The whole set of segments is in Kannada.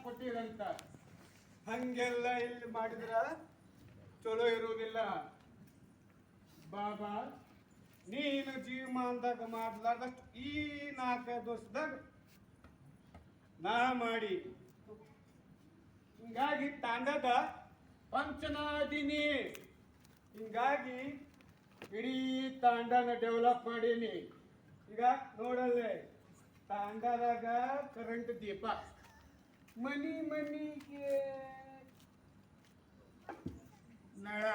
ಕೊಟ್ಟಿರಂತ ಹಂಗೆಲ್ಲ ಇಲ್ಲಿ ಮಾಡಿದ್ರ ಚಲೋ ಇರುವುದಿಲ್ಲ. ಬಾಬಾ ನೀನು ಜೀವಮಾನದಾಗ ಮಾಡ್ಲಾರ್ದಷ್ಟು ಈ 4-5 ವರ್ಷದಾಗ ನಾ ಮಾಡಿ, ಹಿಂಗಾಗಿ ತಾಂಡದ ಪಂಚನಾದೀನಿ. ಹಿಂಗಾಗಿ ಇಡೀ ತಾಂಡನ ಡೆವಲಪ್ ಮಾಡೀನಿ. ಈಗ ನೋಡಲ್ಲೇ ತಾಂಡದಾಗ ಕರೆಂಟ್ ದೀಪ, ಮನಿಗೆ ನಳ,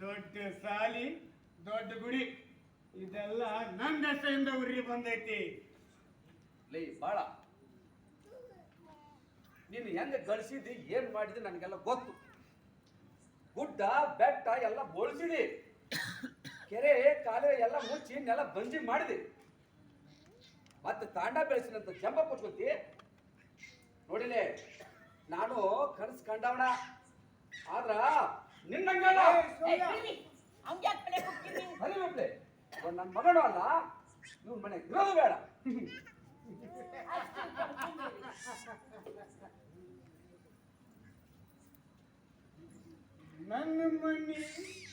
ದೊಡ್ಡ ಸಾಲಿ, ದೊಡ್ಡ ಗುಡಿ, ಇದೆಲ್ಲ ನನ್ನ ಹೆಸರಿಂದ ಉರಿ ಬಂದೈತಿ. ಲೇ ಬಾಳ, ನೀನು ಹೆಂಗ ಗಳಿಸಿದಿ, ಏನ್ ಮಾಡಿದಿ ನನಗೆಲ್ಲ ಗೊತ್ತು. ಗುಡ್ಡ ಬೆಟ್ಟ ಎಲ್ಲ ಬೋಳಿಸಿದಿ, ಕೆರೆ ಕಾಲುವೆ ಎಲ್ಲ ಮುಚ್ಚಿ ನೆಲ ಬಂಜಿ ಮಾಡಿದೆ. ಮತ್ತೆ ತಾಂಡ ಬೆಳೆಸಿನಂತ ಜಂಬ ಕೊಟ್ಕೊತಿ. ನೋಡಿಲೆ, ನಾನು ಕನಸು ಕಂಡವಣ, ಆದ್ರ ನಿನ್ನಂಗಲ್ಲ. ನನ್ನ ಮಗನು ಅಲ್ಲ, ಇವ್ನ ಮನೆ ಇರೋದು ಬೇಡ. ನನ್ನ ಮನಿ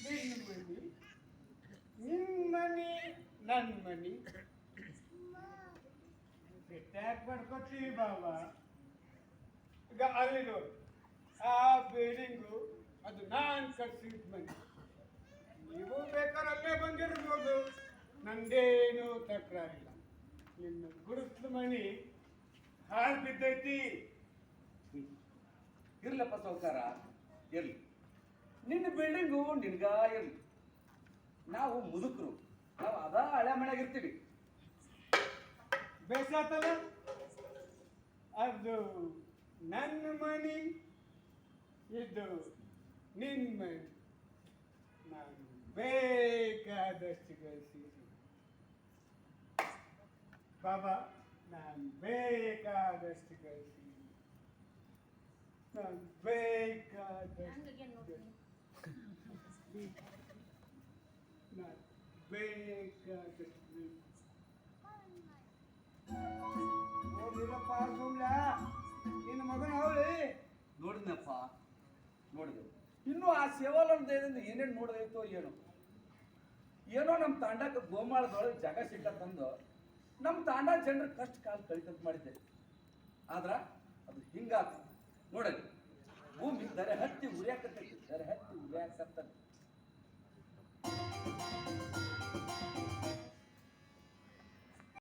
ನಿನ್ನ ಮನಿ, ನಿನ್ನ ಮನಿ ನನ್ನ ಮನಿ, ಟ್ಯಾಕ್ ಮಾಡ್ಕೊತೀವಿ ಬಾಬಾ. ಈಗ ಅಲ್ಲಿ ನೋಡಿ, ಆ ಬಿಲ್ಡಿಂಗು ಅದು ನಾನು ಕಟ್ಸಿದ ಮನಿ. ನೀವು ಬೇಕಾದ್ರೆ ಅಲ್ಲೇ ಬಂದಿರ್ಬೋದು, ನಂದೇನು ತಕರಾರಿಲ್ಲ. ನಿನ್ನ ಗುಡಿಸ್ಲ ಮನಿ ಹಾಳು ಬಿದ್ದೈತಿ. ಇರ್ಲಪ್ಪ ಸೌಕಾರ, ಇರ್ಲಿ. ನಿನ್ನ ಬಿಲ್ಡಿಂಗು ನಿನ್ಗ ಇರ್ಲಿ. ನಾವು ಮುದುಕರು, ನಾವು ಅದ ಹಳೆ ಮನೆಯಾಗಿರ್ತೀವಿ. ಬೇಸಾತಲ್ಲ, ಅದು ನನ್ನ ಮನಿ, ಇದು ನಿನ್ನ ಮನಿ. ನಾನು ಬೇಕಾದಷ್ಟು ಗಳಿಸಿದ್ದೀನಿ ಬಾಬಾ, ನಾನು ಬೇಕಾದಷ್ಟು ಗಳಿಸಿದ್ದೀನಿ. ನಾನು ಬೇಕಾದಷ್ಟು ನಾನು ಬೇಕಾದಷ್ಟು ನೋಡಿರಪ್ಪ ಸುಮ್ಲ ನಿನ್ನ ಮಗನ ಅವಳಿ ನೋಡಿದ್ನಪ್ಪ, ನೋಡಿದೆ. ಇನ್ನು ಆ ಸೇವಾಲಯದಿಂದ ಏನೇನು ನೋಡೋದೈತೋ ಏನೋ ನಮ್ಮ ತಾಂಡಕ್ಕೆ ಗೋಮಾಳದೊಳಗೆ ಜಾಗ ಸಿಕ್ಕ ತಂದು ನಮ್ಮ ತಾಂಡ ಜನರ ಕಷ್ಟ ಕಾಲ ಕಳಿತಂತ ಮಾಡಿದ್ದೆ. ಆದ್ರ ಅದು ಹಿಂಗಾತ ನೋಡಲಿ. ಭೂಮಿ ದರೆ ಹತ್ತಿ ಉರಿಯಾಕತ್ತೈತಿ, ದರೆ ಹತ್ತಿ ಉರಿಯಾಕತ್ತ.